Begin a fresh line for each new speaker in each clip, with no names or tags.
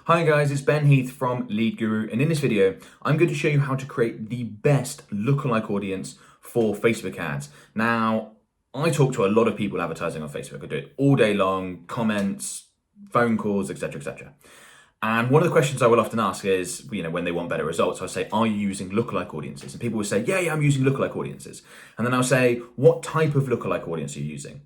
Hi guys, it's Ben Heath from Lead Guru, and in this video, I'm going to show you how to create the best lookalike audience for Facebook ads. Now, I talk to a lot of people advertising on Facebook. I do it all day long, comments, phone calls, etc., etc. And one of the questions I will often ask is, when they want better results, I'll say, are you using lookalike audiences? And people will say, yeah, I'm using lookalike audiences. And then I'll say, what type of lookalike audience are you using?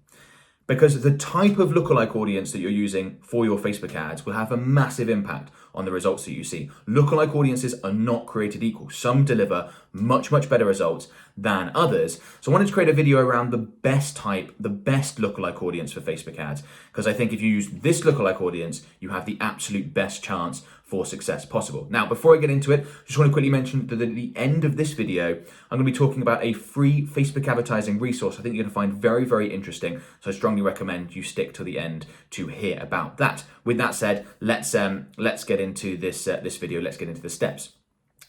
Because the type of lookalike audience that you're using for your Facebook ads will have a massive impact on the results that you see. Lookalike audiences are not created equal. Some deliver much better results than others. So I wanted to create a video around the best type, the best lookalike audience for Facebook ads, because I think if you use this lookalike audience, you have the absolute best chance for success possible. Now, before I get into it, just want to quickly mention that at the end of this video, I'm going to be talking about a free Facebook advertising resource I think you're going to find very interesting. So I strongly recommend you stick to the end to hear about that. With that said, let's get into this video. Let's get into the steps.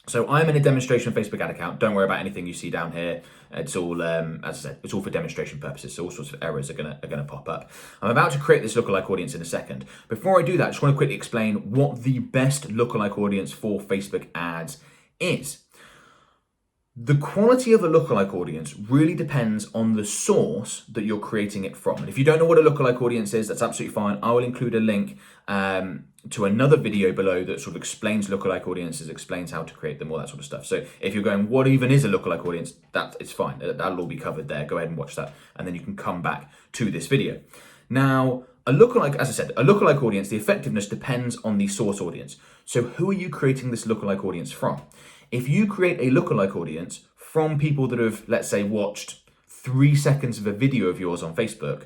So I'm in a demonstration Facebook ad account. Don't worry about anything you see down here. It's all, as I said, it's all for demonstration purposes. So all sorts of errors are gonna pop up. I'm about to create this lookalike audience in a second. Before I do that, I just want to quickly explain what the best lookalike audience for Facebook ads is. The quality of a lookalike audience really depends on the source that you're creating it from. And if you don't know what a lookalike audience is, that's absolutely fine. I will include a link to another video below that sort of explains lookalike audiences, explains how to create them, all that sort of stuff. So if you're going, what even is a lookalike audience? It's fine. That'll all be covered there. Go ahead and watch that. And then you can come back to this video. Now, a lookalike, as I said, a lookalike audience, the effectiveness depends on the source audience. So who are you creating this lookalike audience from? If you create a lookalike audience from people that have, let's say, watched 3 seconds of a video of yours on Facebook,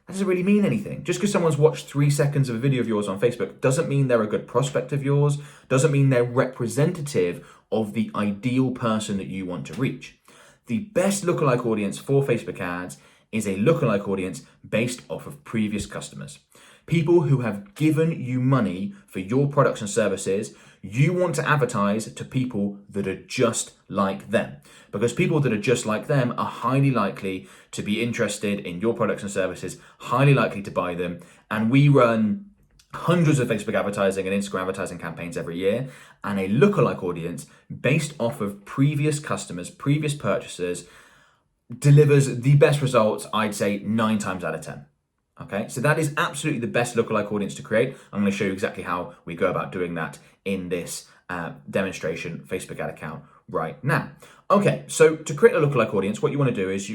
that doesn't really mean anything. Just because someone's watched 3 seconds of a video of yours on Facebook doesn't mean they're a good prospect of yours, doesn't mean they're representative of the ideal person that you want to reach. The best lookalike audience for Facebook ads is a lookalike audience based off of previous customers. People who have given you money for your products and services. You want to advertise to people that are just like them, because people that are just like them are highly likely to be interested in your products and services, highly likely to buy them. And we run hundreds of Facebook advertising and Instagram advertising campaigns every year, and a lookalike audience based off of previous customers, previous purchasers, delivers the best results, I'd say 9 times out of 10. Okay, so that is absolutely the best lookalike audience to create. I'm going to show you exactly how we go about doing that in this demonstration Facebook ad account right now. Okay, so to create a lookalike audience, what you want to do is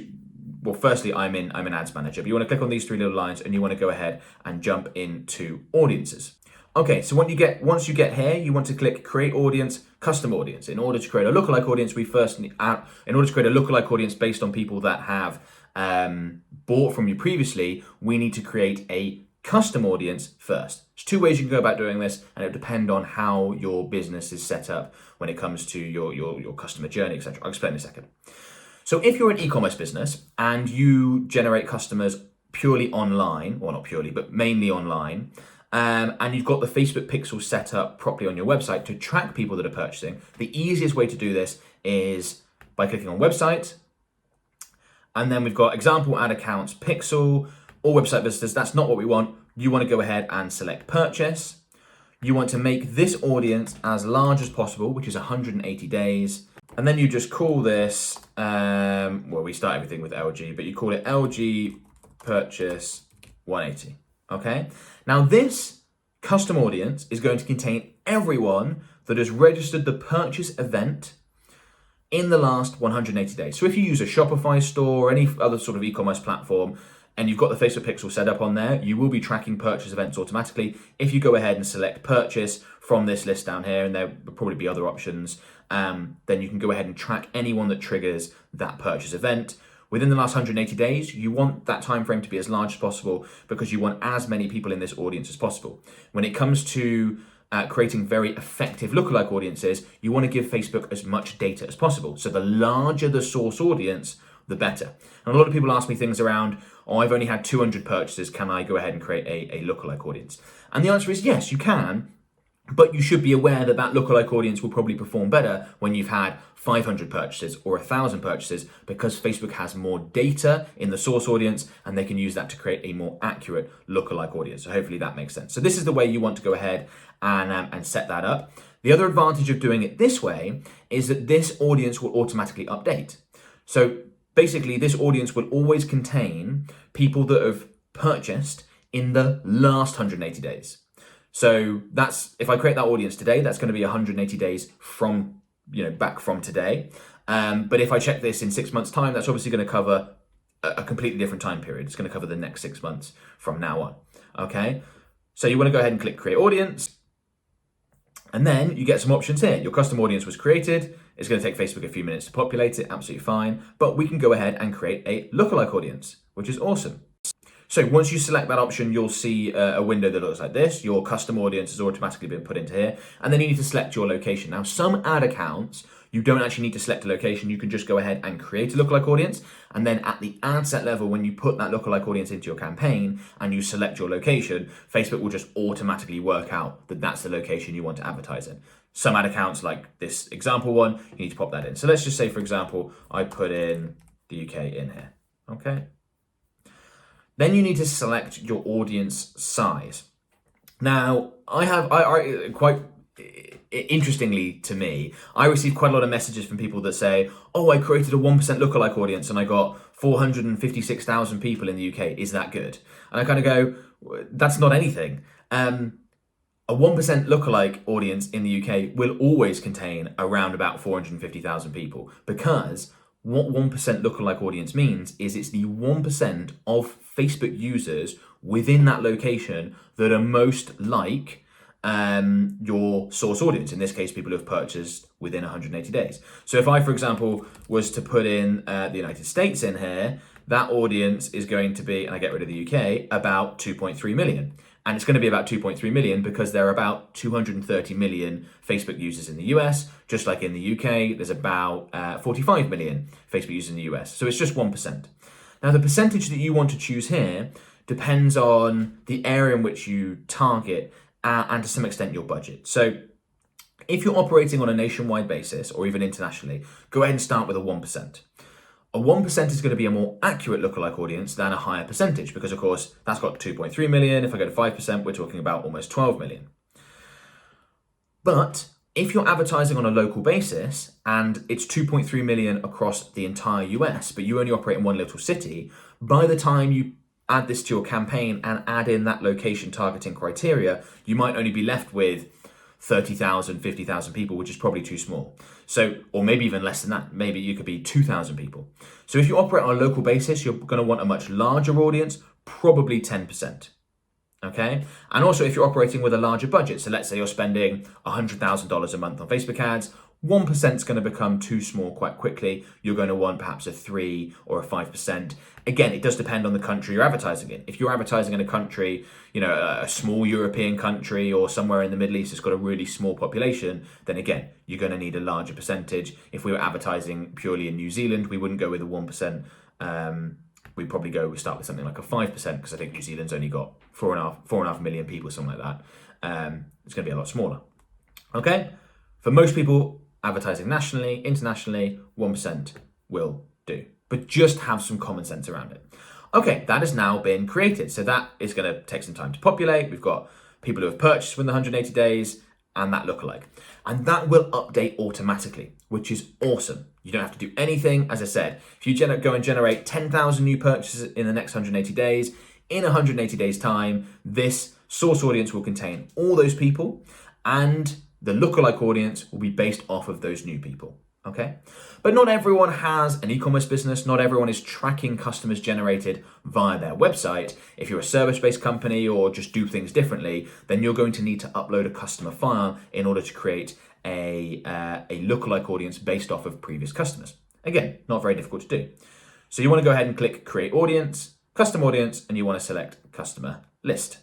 firstly, I'm in Ads Manager, but you want to click on these 3 little lines and you want to go ahead and jump into audiences. Okay, so once you get here, you want to click Create Audience, Custom Audience. In order to create a lookalike audience, in order to create a lookalike audience based on people that have bought from you previously, we need to create a custom audience first. There's 2 ways you can go about doing this, and it will depend on how your business is set up when it comes to your customer journey, etc. I'll explain in a second. So if you're an e-commerce business and you generate customers purely online, well, not purely, but mainly online, and you've got the Facebook pixel set up properly on your website to track people that are purchasing, the easiest way to do this is by clicking on Website. And then we've got example ad accounts, pixel, or website visitors. That's not what we want. You want to go ahead and select purchase. You want to make this audience as large as possible, which is 180 days. And then you just call this, we start everything with LG, but you call it LG purchase 180. Okay. Now this custom audience is going to contain everyone that has registered the purchase event in the last 180 days. So if you use a Shopify store or any other sort of e-commerce platform and you've got the Facebook pixel set up on there, you will be tracking purchase events automatically. If you go ahead and select purchase from this list down here, and there will probably be other options, then you can go ahead and track anyone that triggers that purchase event. Within the last 180 days, you want that time frame to be as large as possible because you want as many people in this audience as possible. When it comes to creating very effective lookalike audiences, you want to give Facebook as much data as possible. So the larger the source audience, the better. And a lot of people ask me things around, I've only had 200 purchases, can I go ahead and create a lookalike audience? And the answer is yes, you can, but you should be aware that that lookalike audience will probably perform better when you've had 500 purchases or 1,000 purchases, because Facebook has more data in the source audience and they can use that to create a more accurate lookalike audience. So hopefully that makes sense. So this is the way you want to go ahead and set that up. The other advantage of doing it this way is that this audience will automatically update. So basically, this audience will always contain people that have purchased in the last 180 days. So that's, if I create that audience today, that's going to be 180 days from, back from today. But if I check this in 6 months' time, that's obviously going to cover a completely different time period. It's going to cover the next 6 months from now on. Okay. So you want to go ahead and click create audience. And then you get some options here. Your custom audience was created. It's going to take Facebook a few minutes to populate it. Absolutely fine. But we can go ahead and create a lookalike audience, which is awesome. So once you select that option, you'll see a window that looks like this. Your custom audience has automatically been put into here. And then you need to select your location. Now, some ad accounts, you don't actually need to select a location. You can just go ahead and create a lookalike audience. And then at the ad set level, when you put that lookalike audience into your campaign and you select your location, Facebook will just automatically work out that that's the location you want to advertise in. Some ad accounts, like this example one, you need to pop that in. So let's just say, for example, I put in the UK in here. Okay. Then you need to select your audience size. Now, I quite interestingly to me, I received quite a lot of messages from people that say, oh, I created a 1% lookalike audience and I got 456,000 people in the UK. Is that good? And I kind of go, that's not anything. A 1% lookalike audience in the UK will always contain around about 450,000 people, because what 1% lookalike audience means is it's the 1% of Facebook users within that location that are most like your source audience. In this case, people who have purchased within 180 days. So if I, for example, was to put in the United States in here, that audience is going to be, and I get rid of the UK, about 2.3 million. And it's going to be about 2.3 million because there are about 230 million Facebook users in the US, just like in the UK, there's about 45 million Facebook users in the US. So it's just 1%. Now, the percentage that you want to choose here depends on the area in which you target and to some extent your budget. So if you're operating on a nationwide basis or even internationally, go ahead and start with a 1%. A 1% is going to be a more accurate lookalike audience than a higher percentage because, of course, that's got 2.3 million. If I go to 5%, we're talking about almost 12 million. But if you're advertising on a local basis and it's 2.3 million across the entire US, but you only operate in one little city, by the time you add this to your campaign and add in that location targeting criteria, you might only be left with 30,000, 50,000 people, which is probably too small. So, or maybe even less than that. Maybe you could be 2,000 people. So if you operate on a local basis, you're going to want a much larger audience, probably 10%. Okay. And also if you're operating with a larger budget, so let's say you're spending $100,000 a month on Facebook ads, 1% is going to become too small quite quickly. You're going to want perhaps a 3 or a 5%. Again, it does depend on the country you're advertising in. If you're advertising in a country, a small European country or somewhere in the Middle East that's got a really small population, then again, you're going to need a larger percentage. If we were advertising purely in New Zealand, we wouldn't go with a 1%. We'd probably start with something like a 5% because I think New Zealand's only got 4.5 million people, something like that. It's going to be a lot smaller. Okay? For most people advertising nationally, internationally, 1% will do. But just have some common sense around it. Okay, that has now been created. So that is going to take some time to populate. We've got people who have purchased within the 180 days and that lookalike. And that will update automatically, which is awesome. You don't have to do anything. As I said, if you go and generate 10,000 new purchases in the next 180 days, in 180 days time, this source audience will contain all those people and the lookalike audience will be based off of those new people. Okay. But not everyone has an e-commerce business. Not everyone is tracking customers generated via their website. If you're a service-based company or just do things differently, then you're going to need to upload a customer file in order to create a lookalike audience based off of previous customers. Again, not very difficult to do. So you want to go ahead and click create audience, custom audience, and you want to select customer list.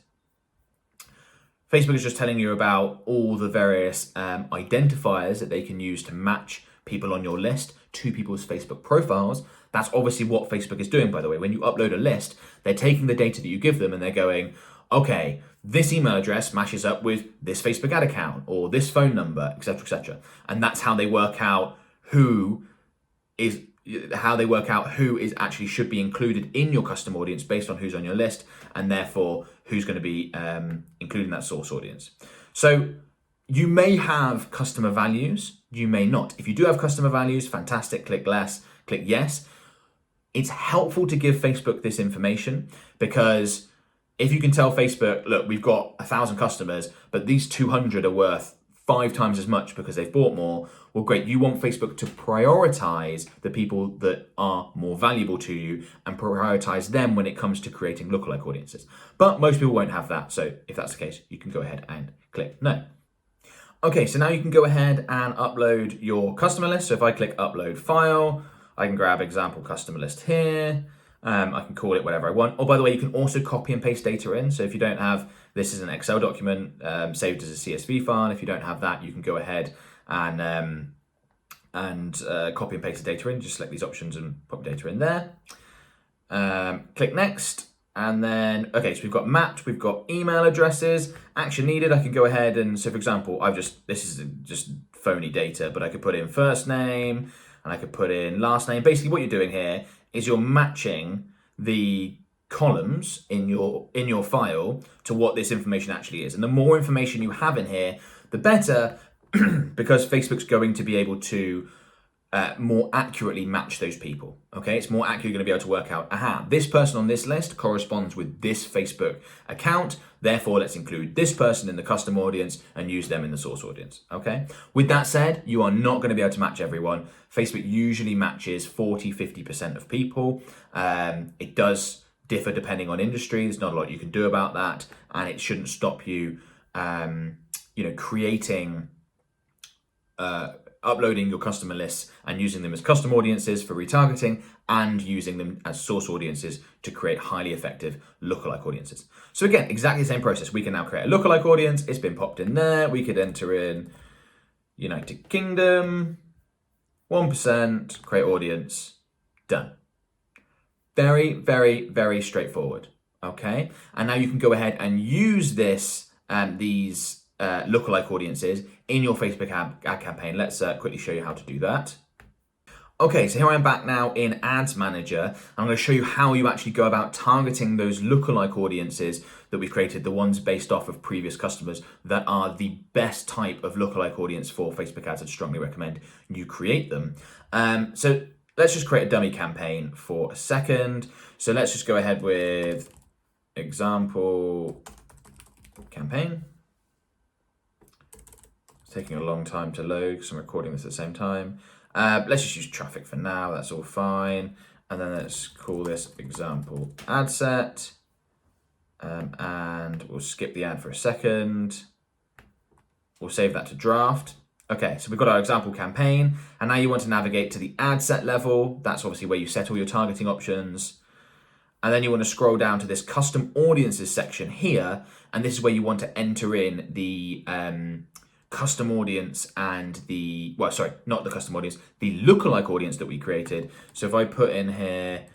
Facebook is just telling you about all the various identifiers that they can use to match people on your list to people's Facebook profiles. That's obviously what Facebook is doing, by the way. When you upload a list, they're taking the data that you give them and they're going, okay, this email address matches up with this Facebook ad account or this phone number, etc., etc. And that's how they work out who is actually should be included in your custom audience based on who's on your list and therefore who's going to be including that source audience. So you may have customer values, you may not. If you do have customer values, fantastic, click less, click yes. It's helpful to give Facebook this information because if you can tell Facebook, look, we've got 1,000 customers, but these 200 are worth 5 times as much because they've bought more. Well, great. You want Facebook to prioritize the people that are more valuable to you and prioritize them when it comes to creating lookalike audiences. But most people won't have that. So if that's the case, you can go ahead and click no. Okay, so now you can go ahead and upload your customer list. So if I click upload file, I can grab example customer list here. I can call it whatever I want. Oh, by the way, you can also copy and paste data in. So if you don't have, this is an Excel document saved as a CSV file. If you don't have that, you can go ahead and copy and paste the data in. Just select these options and pop data in there. Click next. And then, okay, so we've got mapped, we've got email addresses, action needed. I can go ahead and, so for example, this is just phony data, but I could put in first name and I could put in last name. Basically what you're doing here is you're matching the columns in your file to what this information actually is. And the more information you have in here, the better, because Facebook's going to be able to more accurately match those people. Okay, it's more accurately going to be able to work out, this person on this list corresponds with this Facebook account, therefore let's include this person in the custom audience and use them in the source audience. Okay, with that said, you are not going to be able to match everyone. Facebook usually matches 40-50% of people. It does differ depending on industry. There's not a lot you can do about that, and it shouldn't stop you creating uploading your customer lists and using them as custom audiences for retargeting and using them as source audiences to create highly effective lookalike audiences. So again, exactly the same process. We can now create a lookalike audience. It's been popped in there. We could enter in United Kingdom, 1%, create audience, done. Very, very, very straightforward. Okay. And now you can go ahead and use these lookalike audiences in your Facebook ad campaign. Let's quickly show you how to do that. Okay, so here I am back now in Ads Manager. I'm going to show you how you actually go about targeting those lookalike audiences that we've created, the ones based off of previous customers that are the best type of lookalike audience for Facebook ads. I'd strongly recommend you create them. So let's just create a dummy campaign for a second. So let's just go ahead with example campaign. Taking a long time to load because I'm recording this at the same time. Let's just use traffic for now, that's all fine. And then let's call this example ad set. And we'll skip the ad for a second. We'll save that to draft. Okay, so we've got our example campaign, and now you want to navigate to the ad set level. That's obviously where you set all your targeting options. And then you want to scroll down to this custom audiences section here, and this is where you want to enter in the custom audience and the lookalike audience that we created. So if I put in here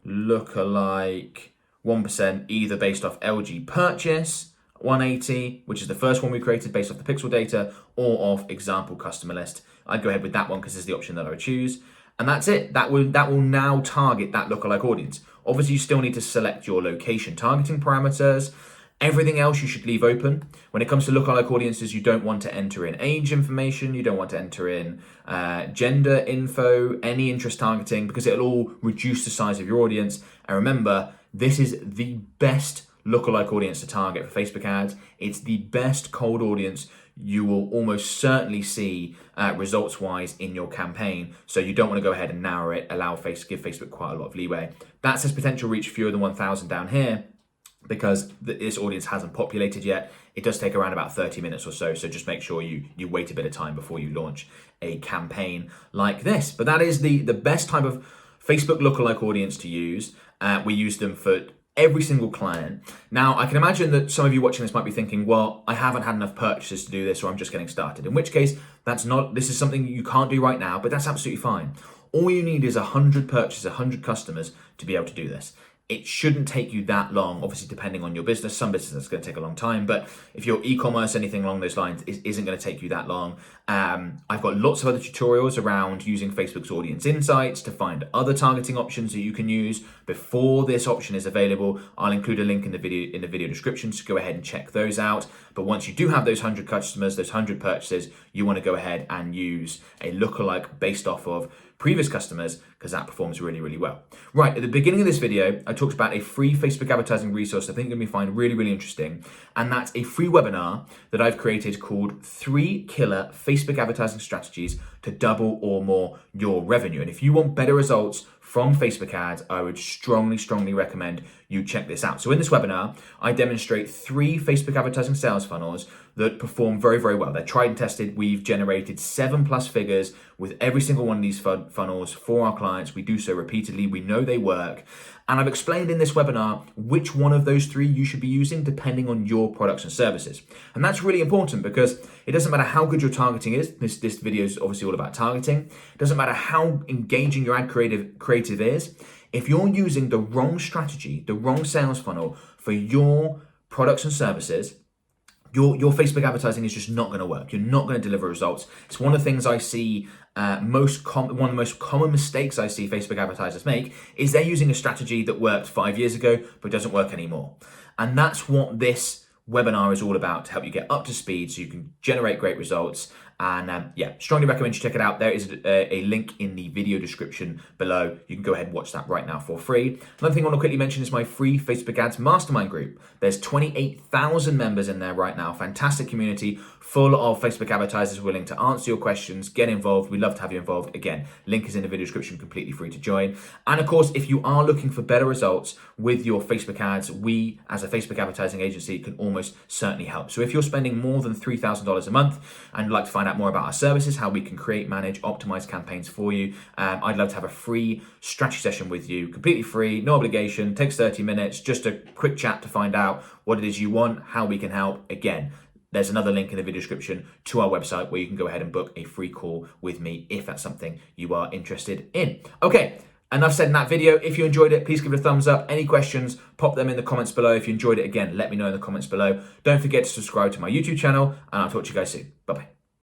lookalike 1%, either based off LG purchase 180, which is the first one we created based off the pixel data, or off example customer list, I'd go ahead with that one because this is the option that I would choose. And that's it. That will now target that lookalike audience. Obviously, you still need to select your location targeting parameters. Everything else you should leave open. When it comes to lookalike audiences, you don't want to enter in age information, you don't want to enter in gender info, any interest targeting, because it'll all reduce the size of your audience. And remember, this is the best lookalike audience to target for Facebook ads. It's the best cold audience you will almost certainly see results-wise in your campaign. So you don't want to go ahead and narrow it, give Facebook quite a lot of leeway. That says potential reach fewer than 1,000 down here, because this audience hasn't populated yet. It does take around about 30 minutes or so, so just make sure you wait a bit of time before you launch a campaign like this. But that is the best type of Facebook lookalike audience to use. We use them for every single client. Now, I can imagine that some of you watching this might be thinking, well, I haven't had enough purchases to do this, or I'm just getting started. In which case, this is something you can't do right now, but that's absolutely fine. All you need is 100 purchases, 100 customers to be able to do this. it shouldn't take you that long, obviously depending on your business. Some businesses it's going to take a long time, but if you're e-commerce, anything along those lines, it isn't going to take you that long. I've got lots of other tutorials around using Facebook's audience insights to find other targeting options that you can use before this option is available. I'll include a link in the video description, so go ahead and check those out. But once you do have those 100 customers, those 100 purchases, you want to go ahead and use a lookalike based off of previous customers, because that performs really, really well. Right, at the beginning of this video, I talked about a free Facebook advertising resource I think you're going to find really, really interesting. And that's a free webinar that I've created called 3 Killer Facebook Advertising Strategies to Double or More Your Revenue. And if you want better results from Facebook ads, I would strongly, strongly recommend you check this out. So in this webinar, I demonstrate 3 Facebook advertising sales funnels that perform very, very well. They're tried and tested. We've generated 7+ figures with every single one of these funnels for our clients. We do so repeatedly. We know they work. And I've explained in this webinar which one of those 3 you should be using depending on your products and services. And that's really important because it doesn't matter how good your targeting is. This video is obviously all about targeting. It doesn't matter how engaging your ad creative is. If you're using the wrong strategy, the wrong sales funnel for your products and services, your Facebook advertising is just not going to work. You're not going to deliver results. It's one of the things I see one of the most common mistakes I see Facebook advertisers make is they're using a strategy that worked 5 years ago but doesn't work anymore. And that's what this webinar is all about, to help you get up to speed so you can generate great results. And strongly recommend you check it out. There is a link in the video description below. You can go ahead and watch that right now for free. Another thing I want to quickly mention is my free Facebook ads mastermind group. There's 28,000 members in there right now. Fantastic community full of Facebook advertisers willing to answer your questions, get involved. We'd love to have you involved. Again, link is in the video description, completely free to join. And of course, if you are looking for better results with your Facebook ads, we as a Facebook advertising agency can almost certainly help. So if you're spending more than $3,000 a month and you'd like to find out more about our services, how we can create, manage, optimize campaigns for you, I'd love to have a free strategy session with you, completely free, no obligation, takes 30 minutes, just a quick chat to find out what it is you want, how we can help. Again, there's another link in the video description to our website where you can go ahead and book a free call with me if that's something you are interested in. Okay, enough said in that video. If you enjoyed it, please give it a thumbs up. Any questions, pop them in the comments below. If you enjoyed it, again, let me know in the comments below. Don't forget to subscribe to my YouTube channel, and I'll talk to you guys soon. Bye-bye.